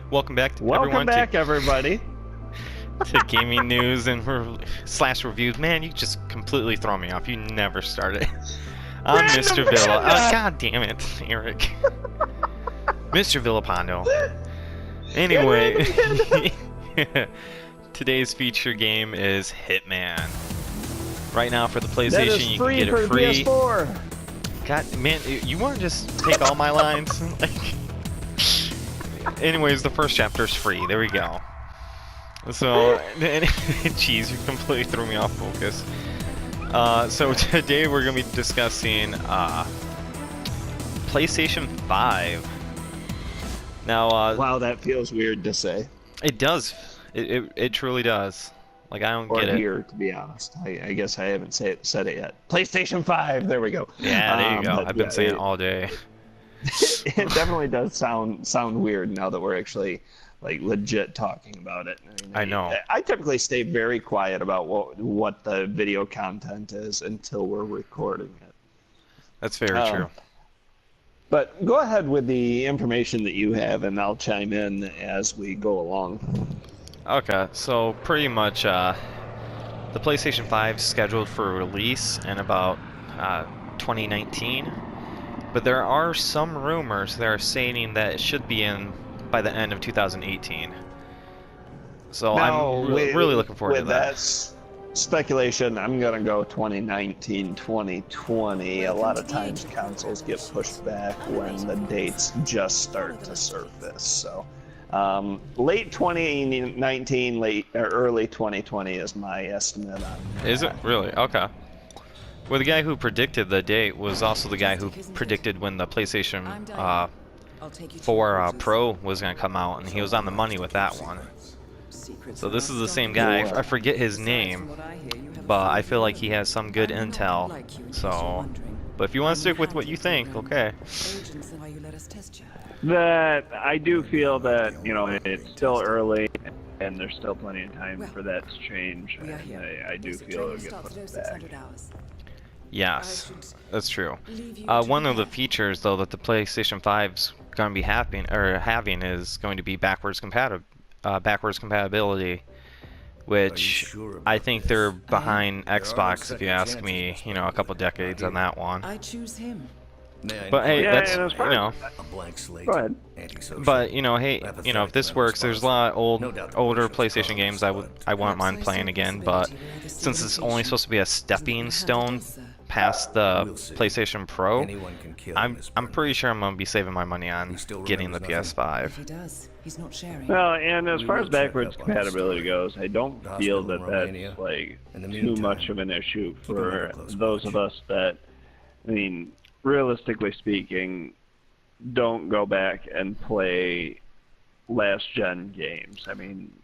Welcome back, to Welcome everyone, back, everybody. to gaming news and slash reviews. Man, you just completely throw me off. You never started. I'm Random Mr. Villa. Panda! God damn it, Eric. Mr. Villapando. Anyway, today's feature game is Hitman. Right now for the That is PlayStation, you can free get for it free. PS4. God, man, you want to just take all my lines? Anyways, the first chapter is free. There we go. So, jeez, you completely threw me off focus. So today we're gonna be discussing PlayStation 5. Now, Wow, that feels weird to say. it does. It truly does. Like, I don't Or get it. here, to be honest. I guess I haven't said it yet. PlayStation 5. There we go. Yeah, there you go. But I've been yeah, saying it all day. It definitely does sound weird now that we're actually like legit talking about it. I know. I typically stay very quiet about what the video content is until we're recording it. That's very true. But go ahead with the information that you have, and I'll chime in as we go along. Okay, so pretty much the PlayStation 5 is scheduled for release in about 2019. But there are some rumors that are saying that it should be in by the end of 2018. So Now, I'm really looking forward to with that. that speculation, I'm going to go 2019, 2020. A lot of times consoles get pushed back when the dates just start to surface. So late 2019, early 2020 is my estimate on that. Is it really? Okay. Well, the guy who predicted the date was also the guy who predicted when the PlayStation 4 Pro was going to come out, and he was on the money with that one. So this is the same guy. I forget his name, but I feel like he has some good intel. So, but if you want to stick with what you think, okay. That I do feel that it's still early, and there's still plenty of time for that to change. I do feel it'll get pushed back. Yes, that's true. One of the features, though, that the PlayStation 5's going to be having is going to be backwards compatibility, which I think they're behind Xbox, if you ask me. A couple decades on that one. But hey, that's a blank slate. Go ahead. But hey, if this works, there's a lot of older PlayStation games I wouldn't mind playing again. But since it's only supposed to be a stepping stone past the PlayStation Pro, I'm pretty sure I'm gonna be saving my money on getting the PS5. Well, and as far as backwards compatibility goes, I don't feel that that's like too much of an issue for those of us that, realistically speaking, don't go back and play last-gen games.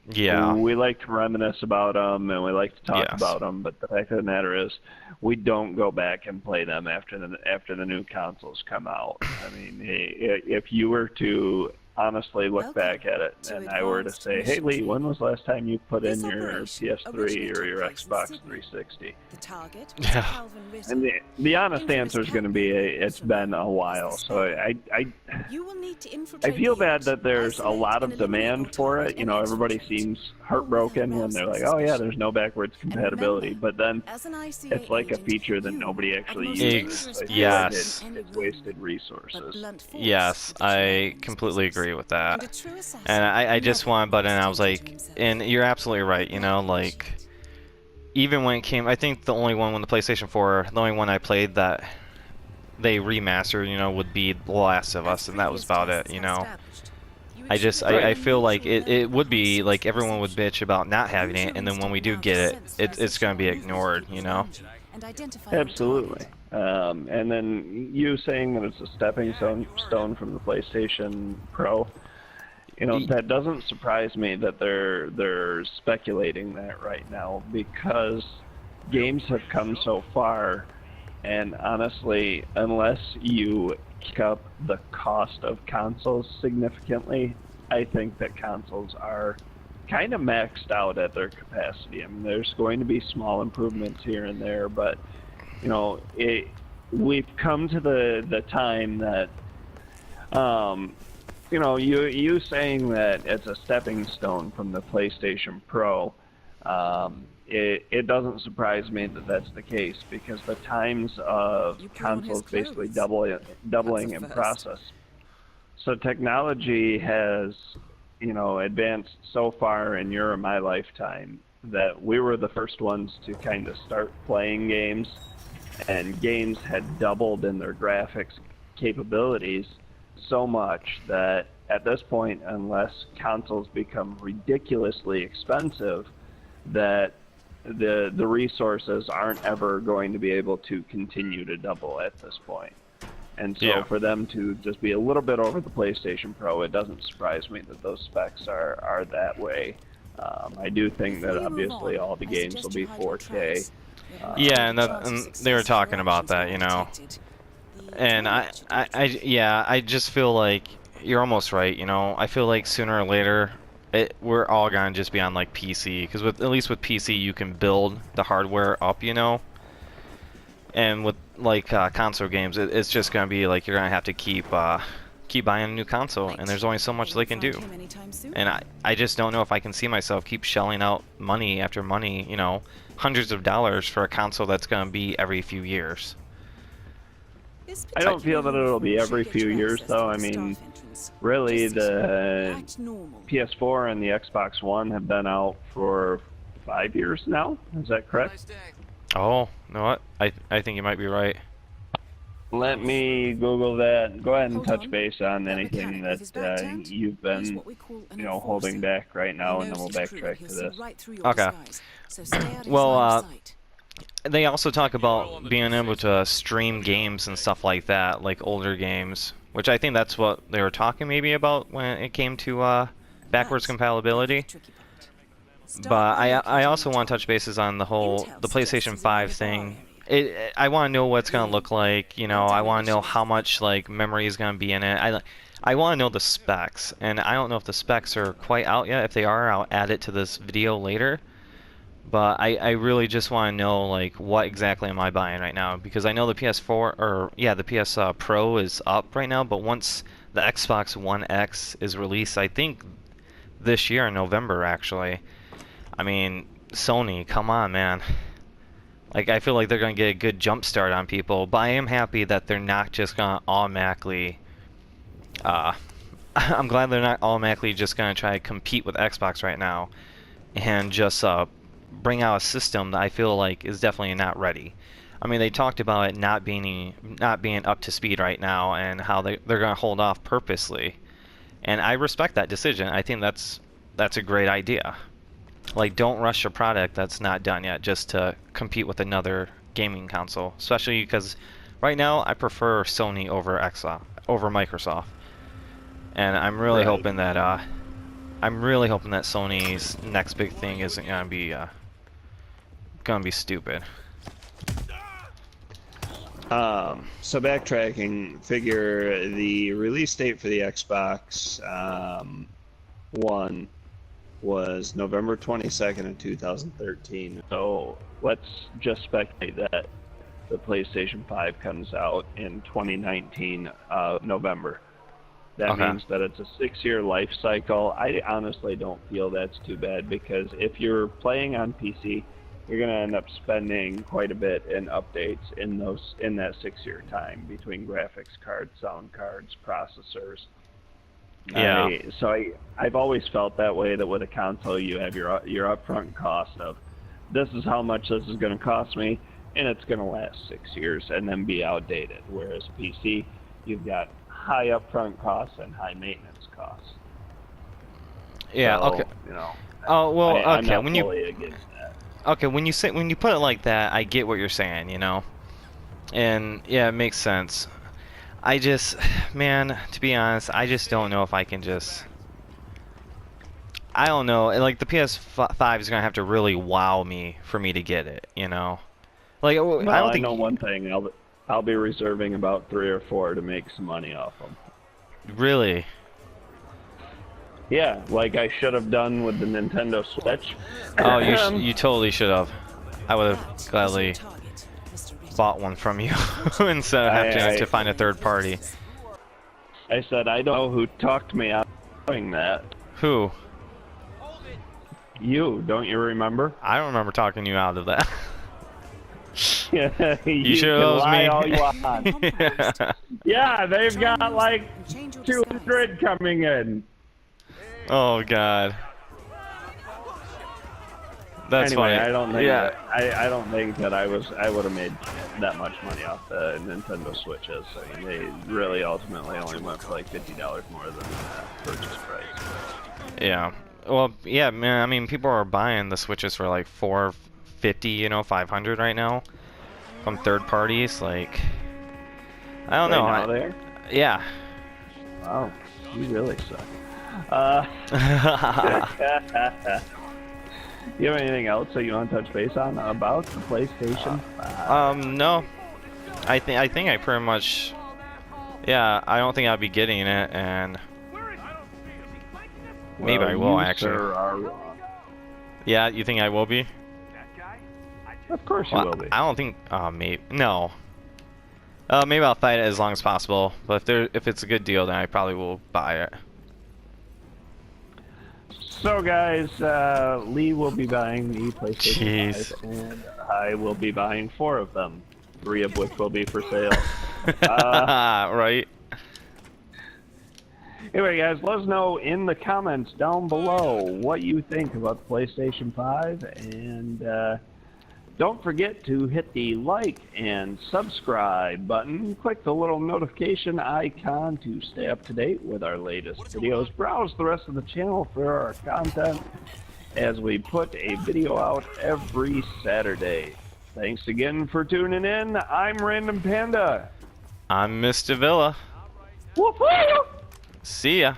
Yeah. We like to reminisce about them, and we like to talk about them, but the fact of the matter is, we don't go back and play them after the new consoles come out. If you were to honestly look back at it, and I were to say, hey Lee, when was the last time you put in your PS3 or your Xbox 360? Yeah. And the honest answer is going to be it's been a while. So I feel bad that there's a lot of demand for it. Everybody seems heartbroken when they're like, oh yeah, there's no backwards compatibility. But then it's like a feature that nobody actually uses. So Yes. It's wasted resources. Yes, I completely agree with that. And I just want to butt in. I was like, and you're absolutely right. Like, even when it came, I think the only one when the PlayStation 4, the only one I played that they remastered, would be The Last of Us, and that was about it. I feel like it would be like everyone would bitch about not having it, and then when we do get it, it's going to be ignored. Absolutely. And then you saying that it's a stepping stone from the PlayStation Pro, that doesn't surprise me that they're speculating that right now, because games have come so far, and honestly, unless you kick up the cost of consoles significantly, I think that consoles are kind of maxed out at their capacity. There's going to be small improvements here and there, but we've come to the time that you know, you saying that it's a stepping stone from the PlayStation Pro, it doesn't surprise me that that's the case, because the times of consoles basically doubling in process. So technology has, you know, advanced so far in your and my lifetime that we were the first ones to kind of start playing games, and games had doubled in their graphics capabilities so much that at this point, unless consoles become ridiculously expensive, that the resources aren't ever going to be able to continue to double at this point. And so for them to just be a little bit over the PlayStation Pro, it doesn't surprise me that those specs are that way. I do think that obviously all the games will be 4K. Yeah, and they were talking about that, you know. And I just feel like you're almost right, you know. I feel like sooner or later, we're all gonna just be on like PC, because at least with PC you can build the hardware up, you know. And with like console games, it's just gonna be like you're gonna have to keep buying a new console, and there's only so much they can do. And I just don't know if I can see myself keep shelling out money after money, you know, hundreds of dollars for a console that's gonna be every few years. I don't feel that it'll be every few years, though. I mean, really, the PS4 and the Xbox One have been out for 5 years now. Is that correct? Oh, you know what? I think you might be right. Let me Google that. Go ahead and touch base on anything that you've been, you know, holding back right now, and then we'll backtrack to this. Okay. Well, they also talk about being able to stream games and stuff like that, like older games, which I think that's what they were talking maybe about when it came to backwards compatibility. But I also want to touch bases on the PlayStation 5 thing. I want to know what it's going to look like, you know. I want to know how much like memory is going to be in it. I want to know the specs, and I don't know if the specs are quite out yet. If they are, I'll add it to this video later. But I really just want to know like what exactly am I buying right now, because I know the the PS Pro is up right now, but once the Xbox One X is released, I think this year in November actually. I mean, Sony, come on, man. Like, I feel like they're going to get a good jump start on people, but I am happy that they're not just going to automatically... I'm glad they're not automatically just going to try to compete with Xbox right now and just bring out a system that I feel like is definitely not ready. I mean, they talked about it not being up to speed right now, and how they're going to hold off purposely. And I respect that decision. I think that's a great idea. Like, don't rush a product that's not done yet just to compete with another gaming console. Especially because right now I prefer Sony over Microsoft, and I'm really hoping that Sony's next big thing isn't gonna be stupid. So backtracking, figure the release date for the Xbox One was November 22nd of 2013. So let's just speculate that the PlayStation 5 comes out in 2019 November. That means that it's a 6-year life cycle. I honestly don't feel that's too bad, because if you're playing on PC, you're going to end up spending quite a bit in updates in that 6-year time between graphics cards, sound cards, processors. Yeah. I've always felt that way, that with a console you have your upfront cost of, this is how much this is going to cost me, and it's going to last 6 years and then be outdated. Whereas PC, you've got high upfront costs and high maintenance costs. Yeah. So, okay. You know. Oh well. Okay. I'm not when fully against that. Okay, when you put it like that, I get what you're saying, you know. And yeah, it makes sense. I just, man, to be honest, I just don't know if I can just... I don't know, like, the PS5 is going to have to really wow me for me to get it, you know? Like, Well, I don't think... I know one thing, I'll be reserving about 3 or 4 to make some money off them. Really? Yeah, like I should have done with the Nintendo Switch. Oh, you totally should have. I would have gladly bought one from you instead of having to find a third party. I said I don't know who talked me out of doing that. Who? You, don't you remember? I don't remember talking you out of that. Yeah, you sure can it was lie me? all you want. Yeah, they've got like 200 coming in. Oh God. That's Anyway, funny. I don't think Yeah. that, I don't think that I would have made that much money off the Nintendo Switches. I mean, they really ultimately only went for like $50 more than the purchase price. Yeah. Well, yeah, man. I mean, people are buying the Switches for like $450, you know, $500 right now from third parties. Like, I don't know. Right now there? Yeah. Wow, you really suck. You have anything else that you want to touch base on about the PlayStation 5? No. I think I pretty much. Yeah, I don't think I'll be getting it, and maybe I will you, actually. Sir, are wrong. Yeah, you think I will be? Of course you Well, will be. I don't think. Maybe no. Maybe I'll fight it as long as possible. But if it's a good deal, then I probably will buy it. So guys, Lee will be buying the PlayStation Jeez. 5, and I will be buying 4 of them, 3 of which will be for sale. Right. Anyway, guys, let us know in the comments down below what you think about the PlayStation 5, and don't forget to hit the like and subscribe button. Click the little notification icon to stay up to date with our latest videos. Browse the rest of the channel for our content as we put a video out every Saturday. Thanks again for tuning in. I'm Random Panda. I'm Mr. Villa. Whoop-whoop! See ya.